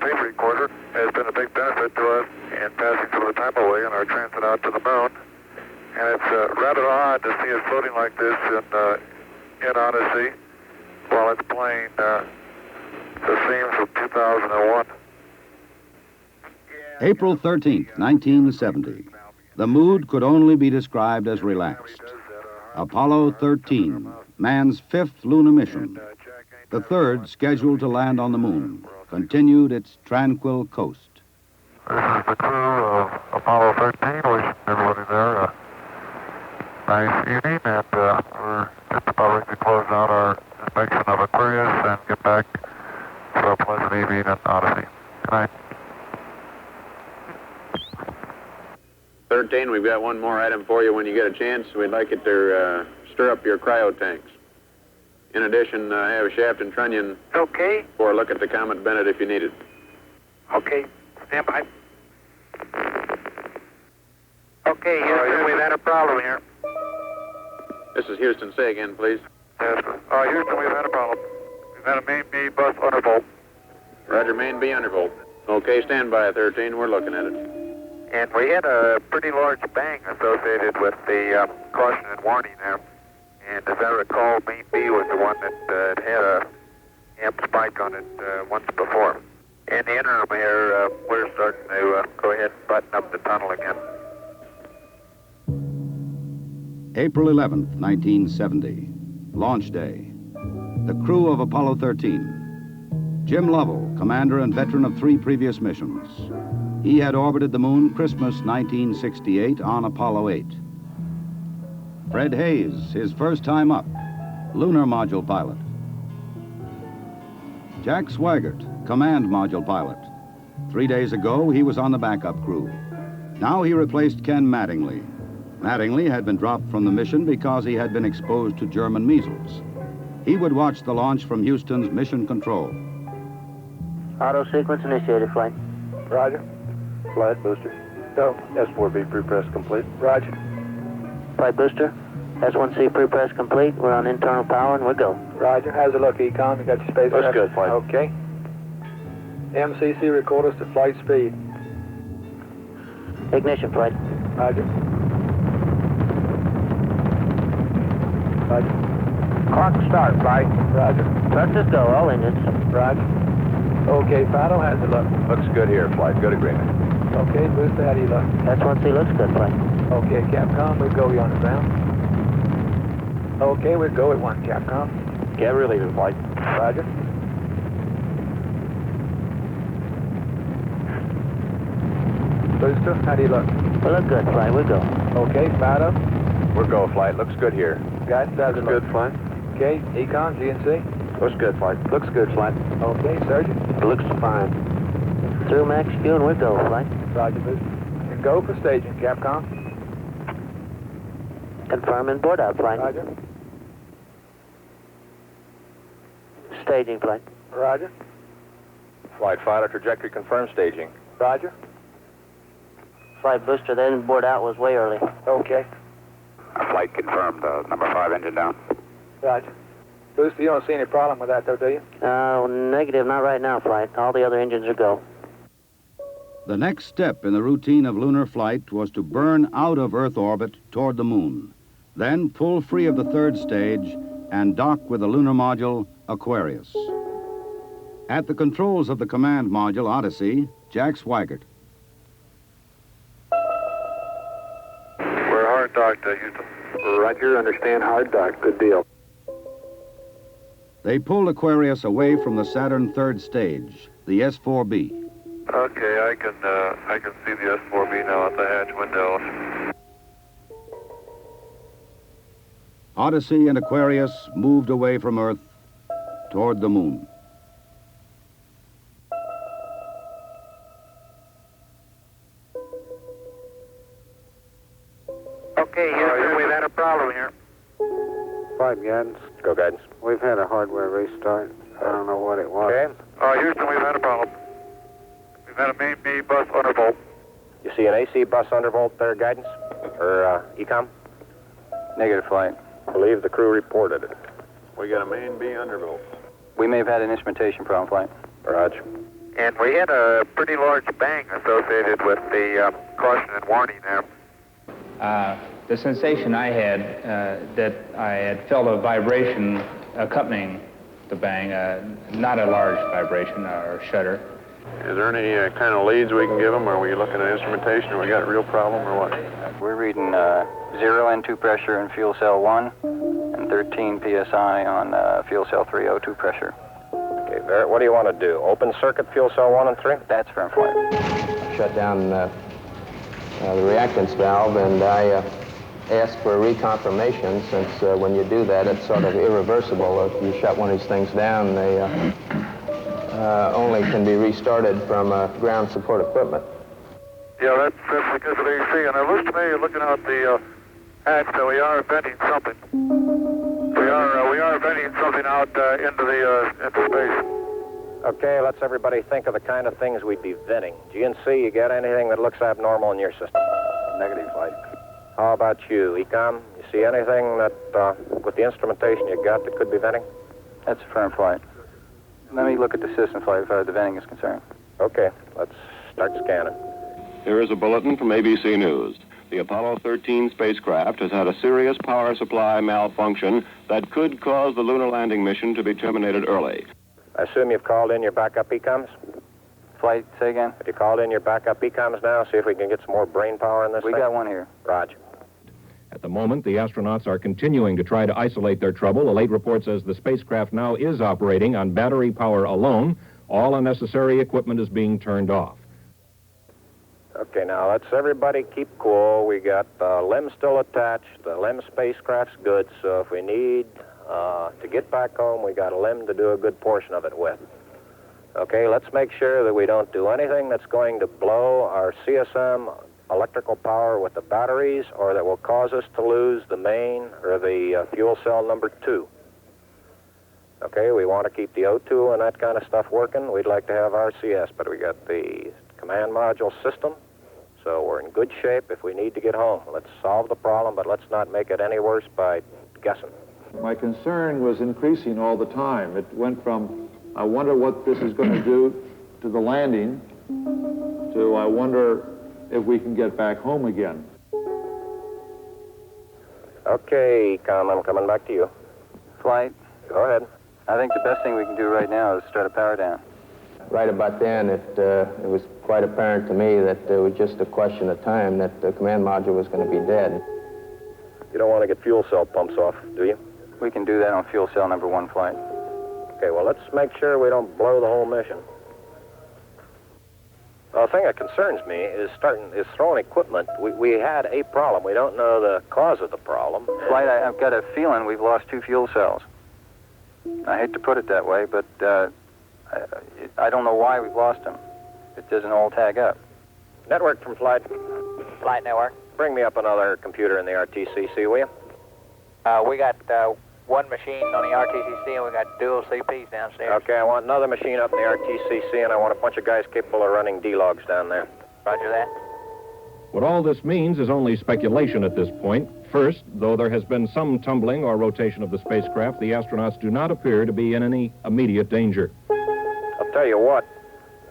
tape recorder has been a big benefit to us in passing through the time away in our transit out to the moon. And it's rather odd to see it floating like this in Odyssey while it's playing the themes of 2001. April 13th, 1970. The mood could only be described as relaxed. Apollo 13, man's fifth lunar mission. The third, scheduled to land on the moon, continued its tranquil coast. This is the crew of Apollo 13. Wishing everybody there a nice evening, and we're just about ready to close out our inspection of Aquarius and get back for a pleasant evening at Odyssey. Good night. 13, we've got one more item for you when you get a chance. We'd like it to stir up your cryo tanks. In addition, have Shaft and Trunnion for a look at the Comet Bennett if you need it. Okay, stand by. Okay, Houston, we've had a problem here. This is Houston. Say again, please. Yes, Houston, we've had a problem. We've had a main B bus undervolt. Roger, main B undervolt. Okay, stand by, 13. We're looking at it. And we had a pretty large bang associated with the caution and warning there. And as I recall, main B was the one that had a amp spike on it once before. In the interim here, we're starting to go ahead and button up the tunnel again. April 11th, 1970. Launch day. The crew of Apollo 13. Jim Lovell, commander and veteran of 3 previous missions. He had orbited the moon Christmas 1968 on Apollo 8. Fred Hayes, his first time up, lunar module pilot. Jack Swigert, command module pilot. 3 days ago, he was on the backup crew. Now he replaced Ken Mattingly. Mattingly had been dropped from the mission because he had been exposed to German measles. He would watch the launch from Houston's mission control. Auto sequence initiated, flight. Roger. Flight booster. Go. S4B pre-press complete. Roger. Flight booster. S1C pre-press complete. We're on internal power and we're go. Roger. How's it look, Econ? You got your space? Looks good, flight. Okay. MCC record us to flight speed. Ignition, flight. Roger. Roger. Clock start, flight. Roger. Let's go, all engines. Roger. Okay, Fido, how's it look? Looks good here, flight. Good agreement. Okay, booster, how do you look? S1C looks good, flight. Okay, Capcom, we'll go you on the ground. Okay, we'll go at 1, Capcom. Get relieving, flight. Roger. Booster, how do you look? We look good, flight. We go. Okay, Fido. We're go, flight. Looks good here. Guys, how's it look? Good, flight. Okay, Econ, GNC. Looks good, flight. Looks good, flight. Okay, Sergeant. Looks fine. Through Max Q and we go, flight. Roger, booster. And go for staging, Capcom. Confirming board out, flight. Roger. Staging, flight. Roger. Flight Fido, trajectory confirmed, staging. Roger. Flight booster, then board out was way early. Okay. Flight confirmed. Number 5 engine down. Roger. Booster, you don't see any problem with that, though, do you? Negative, not right now, flight. All the other engines are go. The next step in the routine of lunar flight was to burn out of Earth orbit toward the moon, then pull free of the third stage and dock with the lunar module Aquarius. At the controls of the command module Odyssey, Jack Swigert. We're hard docked, Houston. Roger, understand, hard dock. Good deal. They pulled Aquarius away from the Saturn third stage, the S4B. Okay, I can see the S4B now at the hatch window. Odyssey and Aquarius moved away from Earth toward the moon. Okay, Houston, we've had a problem here. 5 guidance. Go, guidance. We've had a hardware restart. I don't know what it was. Okay. Houston, we've had a problem. We've had a main B bus undervolt. You see an AC bus undervolt there, guidance? Or ECOM? Negative, flight. Believe the crew reported it. We got a main B undervolt. We may have had an instrumentation problem, flight. Roger. And we had a pretty large bang associated with the caution and warning there. The sensation I had, that I had felt a vibration accompanying the bang, not a large vibration or shudder. Is there any kind of leads we can give them? Are we looking at instrumentation, or we got a real problem, or what? We're reading 0 N2 pressure in fuel cell 1 and 13 psi on fuel cell 3 O2 pressure. Okay, Barrett, what do you want to do? Open circuit fuel cell 1 and 3? That's firm flight. Shut down the reactance valve, and I asked for reconfirmation, since when you do that, it's sort of irreversible. If you shut one of these things down, they only can be restarted from ground support equipment. Yeah, that's because of AC. And it looks to me, looking out the hatch, that we are venting something. We are venting something out into space. Okay, let's everybody think of the kind of things we'd be venting. GNC, you got anything that looks abnormal in your system? Negative flight. How about you, ECOM? You see anything that, with the instrumentation you got, that could be venting? That's a firm flight. Let me look at the system flight as far as the venting is concerned. Okay, let's start scanning. Here is a bulletin from ABC News. The Apollo 13 spacecraft has had a serious power supply malfunction that could cause the lunar landing mission to be terminated early. I assume you've called in your backup ECOMs? Flight, say again? Have you called in your backup ECOMs now? See if we can get some more brain power in this We thing? got one here. Roger. At the moment, the astronauts are continuing to try to isolate their trouble. A late report says the spacecraft now is operating on battery power alone. All unnecessary equipment is being turned off. Okay, now let's everybody keep cool. We got the LEM still attached. The LEM spacecraft's good, so if we need to get back home, we got a LEM to do a good portion of it with. Okay, let's make sure that we don't do anything that's going to blow our CSM electrical power with the batteries, or that will cause us to lose the main or the fuel cell number 2. Okay, we want to keep the O2 and that kind of stuff working. We'd like to have RCS, but we got the command module system, so we're in good shape if we need to get home. Let's solve the problem, but let's not make it any worse by guessing. My concern was increasing all the time. It went from, I wonder what this is going to do to the landing, to I wonder if we can get back home again. Okay, Ecom, I'm coming back to you. Flight. Go ahead. I think the best thing we can do right now is start a power down. Right about then, it was quite apparent to me that it was just a question of time that the command module was going to be dead. You don't want to get fuel cell pumps off, do you? We can do that on fuel cell number 1 flight. Okay, well, let's make sure we don't blow the whole mission. The thing that concerns me is throwing equipment. We had a problem. We don't know the cause of the problem. Flight, I've got a feeling we've lost 2 fuel cells. I hate to put it that way, but I don't know why we've lost them. It doesn't all tag up. Network from Flight. Flight network. Bring me up another computer in the RTCC, will you? We got one machine on the RTCC, and we got dual CPs downstairs. Okay, I want another machine up in the RTCC, and I want a bunch of guys capable of running D-logs down there. Roger that. What all this means is only speculation at this point. First, though there has been some tumbling or rotation of the spacecraft, the astronauts do not appear to be in any immediate danger. I'll tell you what,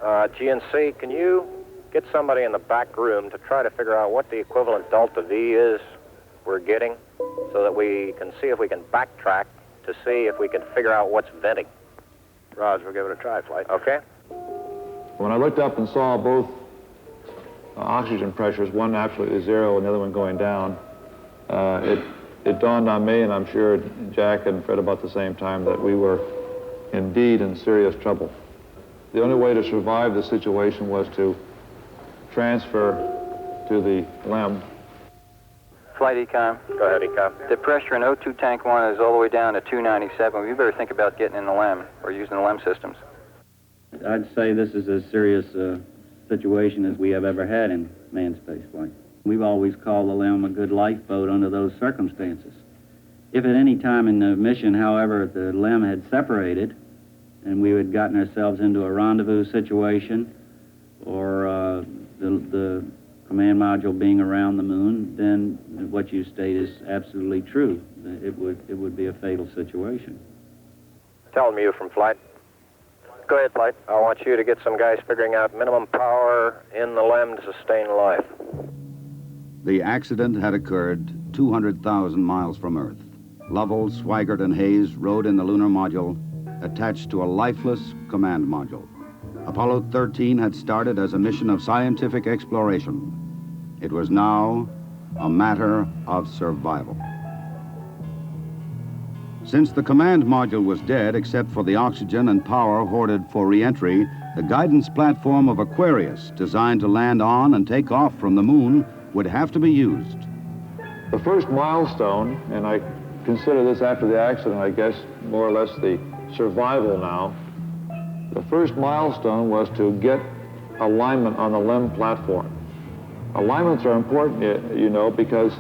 GNC, can you get somebody in the back room to try to figure out what the equivalent delta V is we're getting, so that we can see if we can backtrack to see if we can figure out what's venting? Roger, we'll give it a try, Flight. Okay? When I looked up and saw both oxygen pressures, one absolutely 0 and the other one going down, it dawned on me, and I'm sure Jack and Fred about the same time, that we were indeed in serious trouble. The only way to survive the situation was to transfer to the LEM. Flight Econ. Go ahead, Econ. The pressure in O2 tank 1 is all the way down to 297. We better think about getting in the LEM or using the LEM systems. I'd say this is as serious a situation as we have ever had in manned spaceflight. We've always called the LEM a good lifeboat under those circumstances. If at any time in the mission, however, the LEM had separated and we had gotten ourselves into a rendezvous situation, or the command module being around the moon, then what you state is absolutely true. It would be a fatal situation. Tell me you from Flight. Go ahead, Flight. I want you to get some guys figuring out minimum power in the LEM to sustain life. The accident had occurred 200,000 miles from Earth. Lovell, Swigert, and Hayes rode in the lunar module attached to a lifeless command module. Apollo 13 had started as a mission of scientific exploration. It was now a matter of survival. Since the command module was dead, except for the oxygen and power hoarded for re-entry, the guidance platform of Aquarius, designed to land on and take off from the moon, would have to be used. The first milestone, and I consider this after the accident, I guess, more or less the survival now. The first milestone was to get alignment on the LEM platform. Alignments are important, you know, because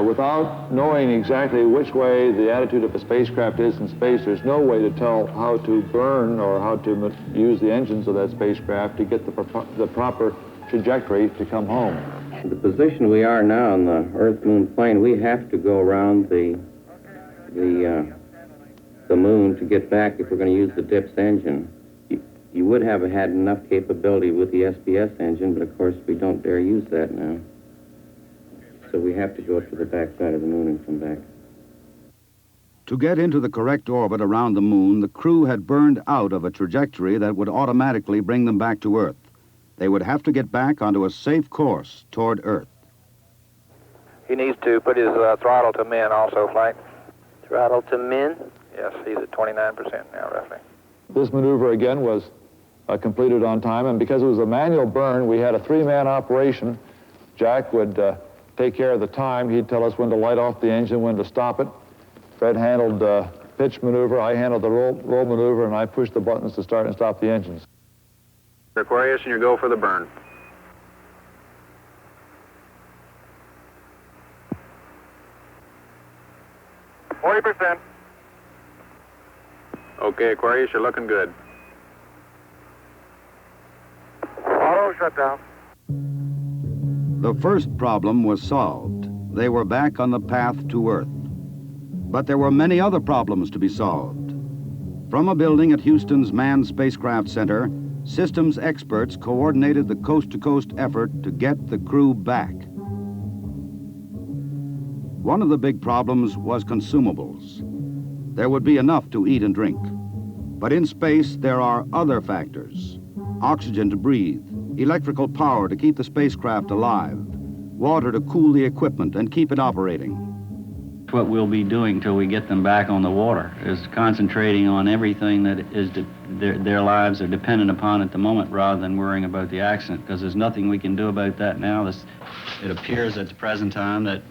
without knowing exactly which way the attitude of a spacecraft is in space, there's no way to tell how to burn or how to use the engines of that spacecraft to get the proper trajectory to come home. The position we are now on the Earth-Moon plane, we have to go around the moon to get back if we're going to use the DIPS engine. You would have had enough capability with the SPS engine, but of course we don't dare use that now. So we have to go to the backside of the moon and come back. To get into the correct orbit around the moon, the crew had burned out of a trajectory that would automatically bring them back to Earth. They would have to get back onto a safe course toward Earth. He needs to put his throttle to min also, Flight. Throttle to min? Yes, he's at 29% now, roughly. This maneuver, again, was completed on time, and because it was a manual burn, we had a three-man operation. Jack would take care of the time. He'd tell us when to light off the engine, when to stop it. Fred handled pitch maneuver, I handled the roll maneuver, and I pushed the buttons to start and stop the engines. Aquarius, and you go for the burn. %. Okay, Aquarius, you're looking good. Auto shutdown. The first problem was solved. They were back on the path to Earth. But there were many other problems to be solved. From a building at Houston's Manned Spacecraft Center, systems experts coordinated the coast-to-coast effort to get the crew back. One of the big problems was consumables. There would be enough to eat and drink. But in space, there are other factors. Oxygen to breathe, electrical power to keep the spacecraft alive, water to cool the equipment and keep it operating. What we'll be doing till we get them back on the water is concentrating on everything that is their lives are dependent upon at the moment, rather than worrying about the accident, because there's nothing we can do about that now. It appears at the present time that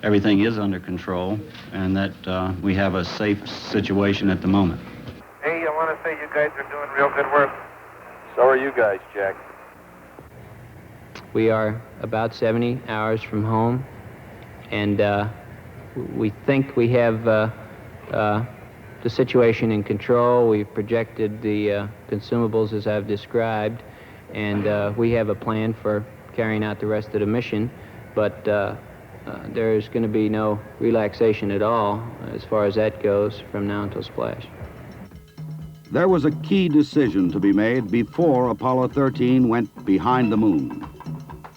everything is under control and that we have a safe situation at the moment. Hey, I want to say you guys are doing real good work. So are you guys, Jack. We are about 70 hours from home, and we think we have the situation in control. We've projected the consumables as I've described, and we have a plan for carrying out the rest of the mission, but there's going to be no relaxation at all as far as that goes from now until splash. There was a key decision to be made before Apollo 13 went behind the moon: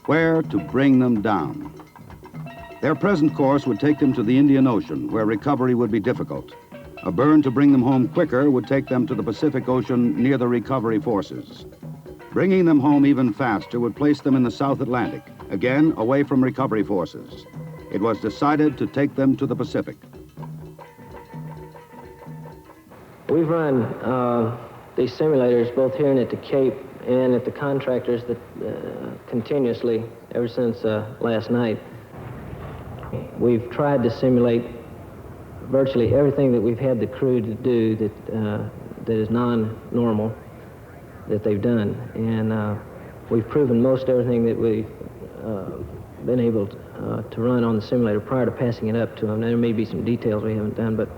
where to bring them down. Their present course would take them to the Indian Ocean, where recovery would be difficult. A burn to bring them home quicker would take them to the Pacific Ocean near the recovery forces. Bringing them home even faster would place them in the South Atlantic, again away from recovery forces. It was decided to take them to the Pacific. We've run these simulators both here and at the Cape and at the contractors that continuously ever since last night. We've tried to simulate virtually everything that we've had the crew to do that is non-normal that they've done, and we've proven most everything that we've been able to run on the simulator prior to passing it up to them. Now, there may be some details we haven't done, but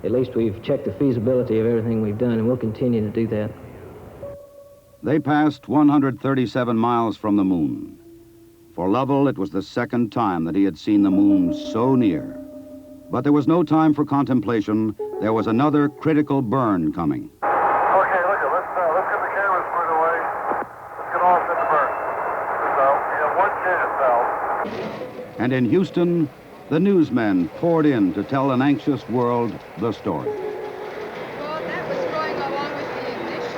at least we've checked the feasibility of everything we've done, and we'll continue to do that. They passed 137 miles from the moon. For Lovell, it was the second time that he had seen the moon so near. But there was no time for contemplation. There was another critical burn coming. Okay, look, And in Houston, the newsmen poured in to tell an anxious world the story. Well, that was going along with the ignition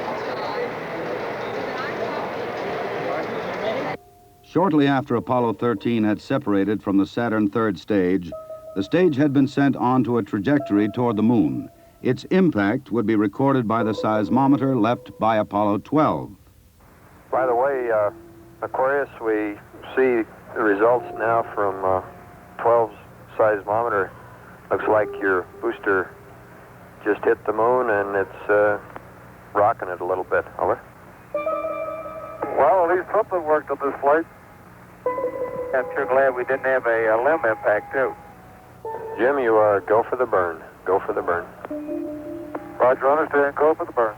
time. Shortly after Apollo 13 had separated from the Saturn third stage, the stage had been sent onto a trajectory toward the moon. Its impact would be recorded by the seismometer left by Apollo 12. By the way, Aquarius, we see the results now from 12's seismometer. Looks like your booster just hit the moon and it's rocking it a little bit. Over. Well, at least something worked on this flight. I'm sure glad we didn't have a limb impact, too. Jim, you go for the burn. Go for the burn. Roger, understand. Go for the burn.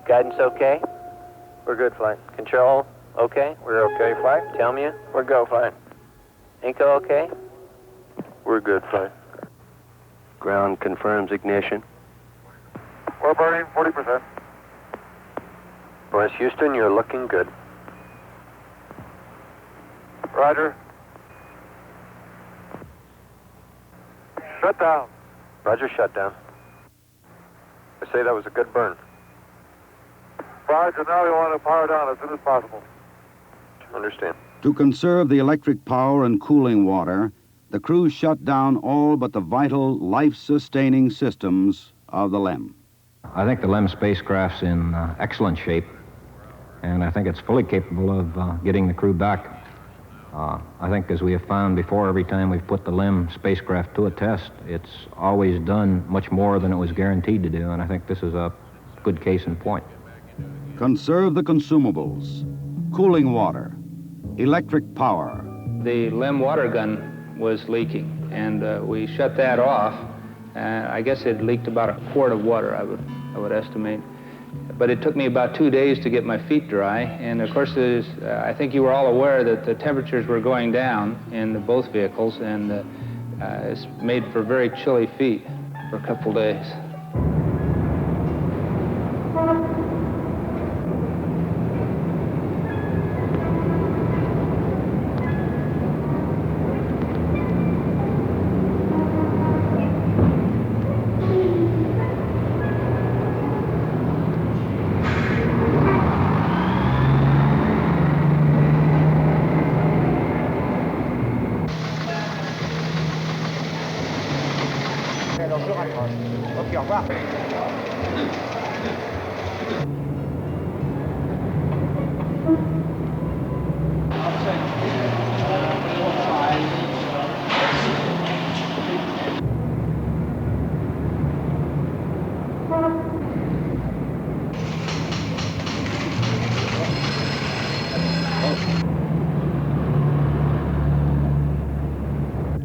Guidance okay? We're good, flight. Control, okay? We're okay, flight. Tell me. We're go, flight. Inco okay? We're good, flight. Ground confirms ignition. We're burning 40%. West Houston, you're looking good. Roger. Shut down. Roger, shut down. I say that was a good burn. Roger, now we want to power down as soon as possible. Understand. To conserve the electric power and cooling water, the crew shut down all but the vital, life-sustaining systems of the LEM. I think the LEM spacecraft's in excellent shape, and I think it's fully capable of getting the crew back. I think, as we have found before, every time we've put the LEM spacecraft to a test, it's always done much more than it was guaranteed to do, and I think this is a good case in point. Conserve the consumables, cooling water, electric power. The LEM water gun was leaking, and we shut that off. I guess it leaked about a quart of water, I would estimate. But it took me about 2 days to get my feet dry. And of course, I think you were all aware that the temperatures were going down in both vehicles, and it's made for very chilly feet for a couple days.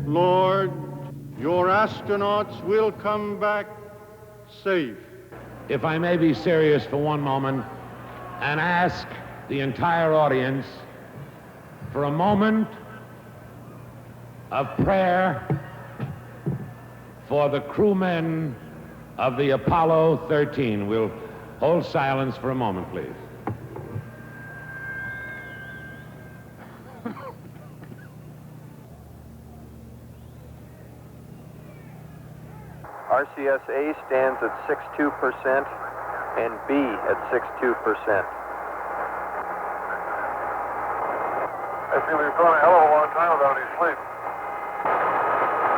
Lord, your astronauts will come back safe. If I may be serious for one moment and ask the entire audience for a moment of prayer for the crewmen of the Apollo 13. We'll hold silence for a moment, please. RCS-A stands at 62% and B at 62%. I feel we've gone a hell of a long time without any sleep.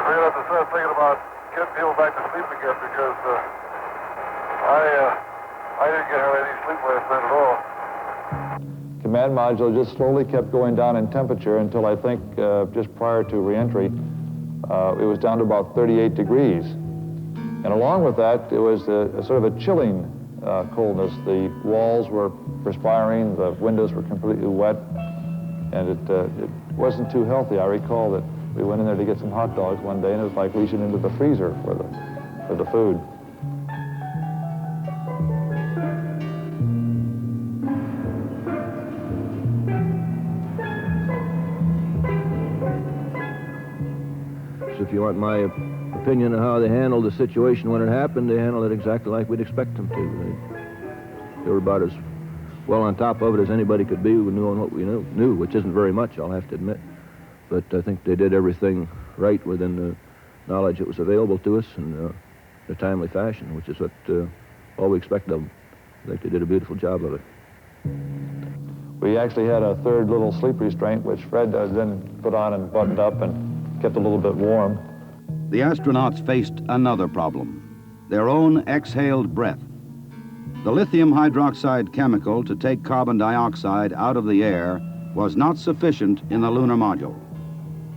We're going to have to start thinking about getting people back to sleep again because I didn't get hardly any sleep last night at all. Command module just slowly kept going down in temperature until I think just prior to reentry, it was down to about 38 degrees. And along with that, it was a sort of a chilling coldness. The walls were perspiring, the windows were completely wet, and it wasn't too healthy. I recall that we went in there to get some hot dogs one day, and it was like reaching into the freezer for the food. So if you want my opinion of how they handled the situation when it happened, they handled it exactly like we'd expect them to. They were about as well on top of it as anybody could be. We knew on what we knew, which isn't very much, I'll have to admit. but I think they did everything right within the knowledge that was available to us in a timely fashion, which is what all we expect of them. I think they did a beautiful job of it. We actually had a third little sleep restraint, which Fred then put on and buttoned up and kept a little bit warm. The astronauts faced another problem, their own exhaled breath. The lithium hydroxide chemical to take carbon dioxide out of the air was not sufficient in the lunar module.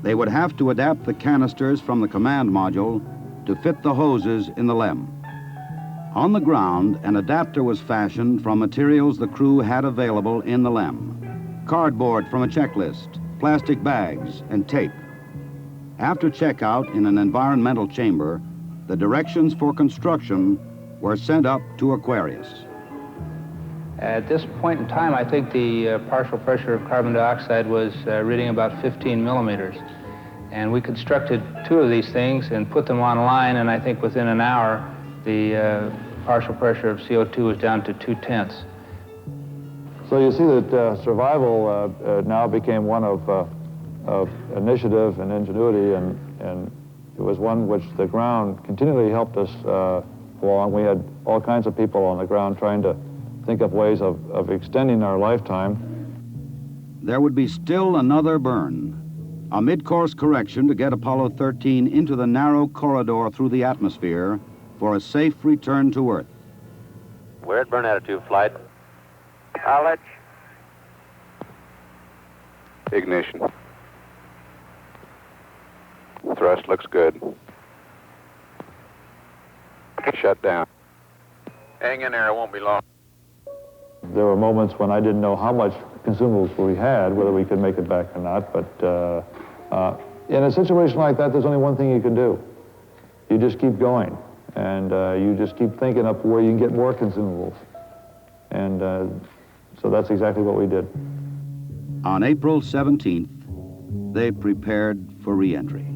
They would have to adapt the canisters from the command module to fit the hoses in the LEM. On the ground, an adapter was fashioned from materials the crew had available in the LEM. Cardboard from a checklist, plastic bags, and tape. After checkout in an environmental chamber, the directions for construction were sent up to Aquarius. At this point in time, I think the partial pressure of carbon dioxide was reading about 15 millimeters. And we constructed 2 of these things and put them online, and I think within an hour, the partial pressure of CO2 was down to 0.2. So you see that survival now became one of initiative and ingenuity, and it was one which the ground continually helped us along. We had all kinds of people on the ground trying to think of ways of extending our lifetime. There would be still another burn, a mid-course correction to get Apollo 13 into the narrow corridor through the atmosphere for a safe return to Earth. We're at burn attitude, flight. Knowledge. Ignition. Thrust looks good. Shut down. Hang in there, it won't be long. There were moments when I didn't know how much consumables we had, whether we could make it back or not, but in a situation like that, there's only one thing you can do. You just keep going, and you just keep thinking up where you can get more consumables. And so that's exactly what we did. On April 17th, they prepared for re-entry.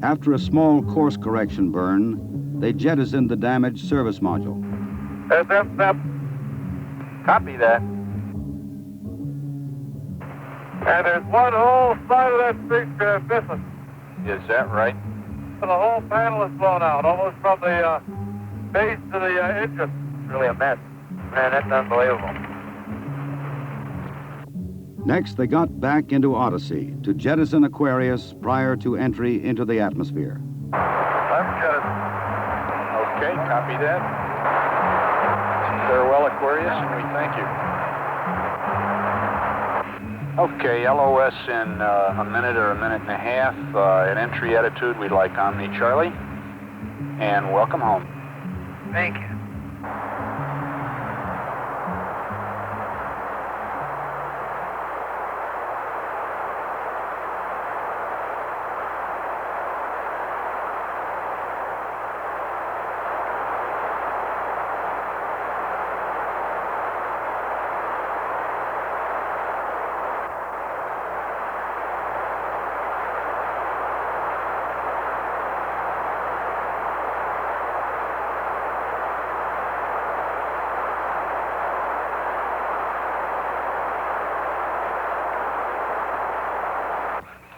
After a small course correction burn, they jettisoned the damaged service module. Copy that. And there's one whole side of that spacecraft missing. Is that right? The whole panel is blown out, almost from the base to the engine. It's really a mess. Man, that's unbelievable. Next, they got back into Odyssey to jettison Aquarius prior to entry into the atmosphere. Left jettison. Okay, copy that. Farewell, Aquarius, and we thank you. Okay, LOS in a minute or a minute and a half. At entry attitude, we'd like Omni Charlie. And welcome home. Thank you.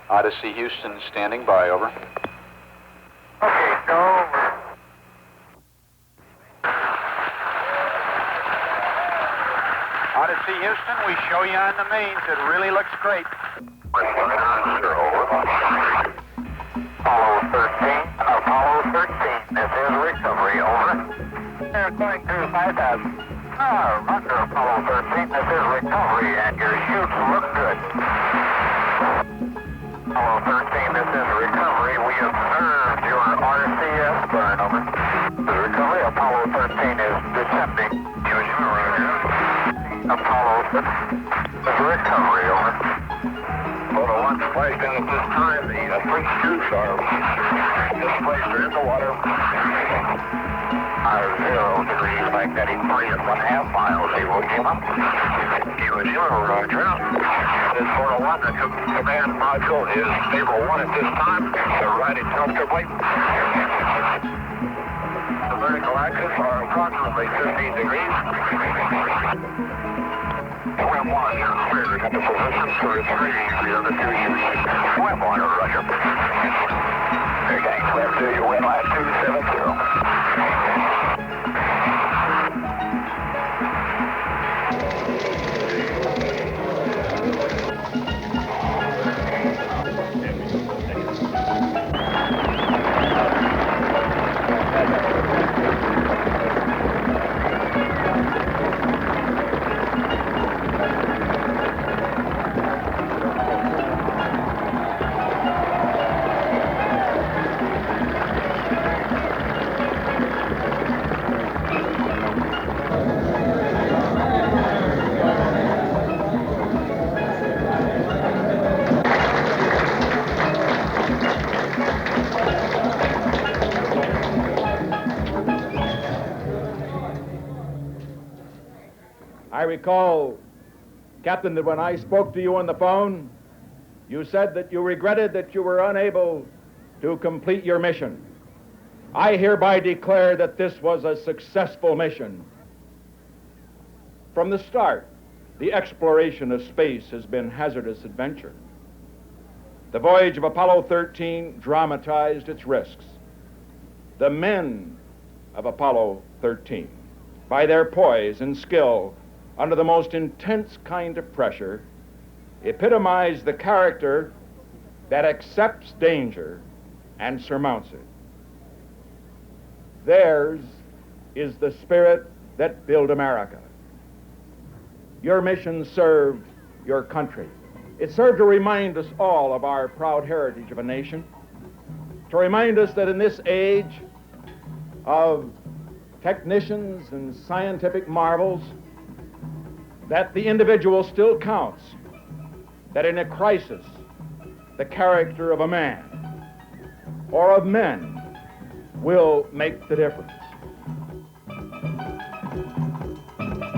Odyssey Houston standing by, over. Okay, go over. Odyssey Houston, we show you on the mains. It really looks great. Apollo 13, this is recovery, over. They're going through 5,000. Under Apollo 13, this is recovery, and your chutes look good. Apollo 13, this is recovery. We observed your RCS burn, over. The recovery, Apollo 13 is descending. Apollo 6 is recovery, over. Photo 1 spliced in at this time. The three chutes are displaced in the water. Our 0 degrees magnetic 3.5 miles. Iwo Jima. Iwo Jima, roger. This Photo 1, the command module is stable 1 at this time. They're riding comfortably. The vertical axis are approximately 15 degrees. Web1, you're clear to come to position for 3 the other 2 units. Web1, roger. Okay, Web2, your wind line 270. I recall, Captain, that when I spoke to you on the phone, you said that you regretted that you were unable to complete your mission. I hereby declare that this was a successful mission. From the start, the exploration of space has been hazardous adventure. The voyage of Apollo 13 dramatized its risks. The men of Apollo 13, by their poise and skill under the most intense kind of pressure, epitomize the character that accepts danger and surmounts it. Theirs is the spirit that built America. Your mission served your country. It served to remind us all of our proud heritage of a nation, to remind us that in this age of technicians and scientific marvels, that the individual still counts, that in a crisis, the character of a man or of men will make the difference.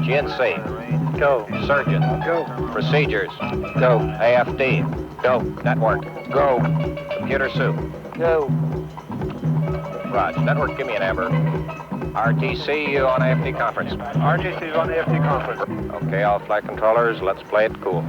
GNC. Go. Surgeon. Go. Procedures. Go. AFD. Go. Network. Go. Computer soup. Go. Raj, network, give me an amber. RTC on AFD conference. RTC on AFD conference. Okay, all flight controllers, let's play it cool.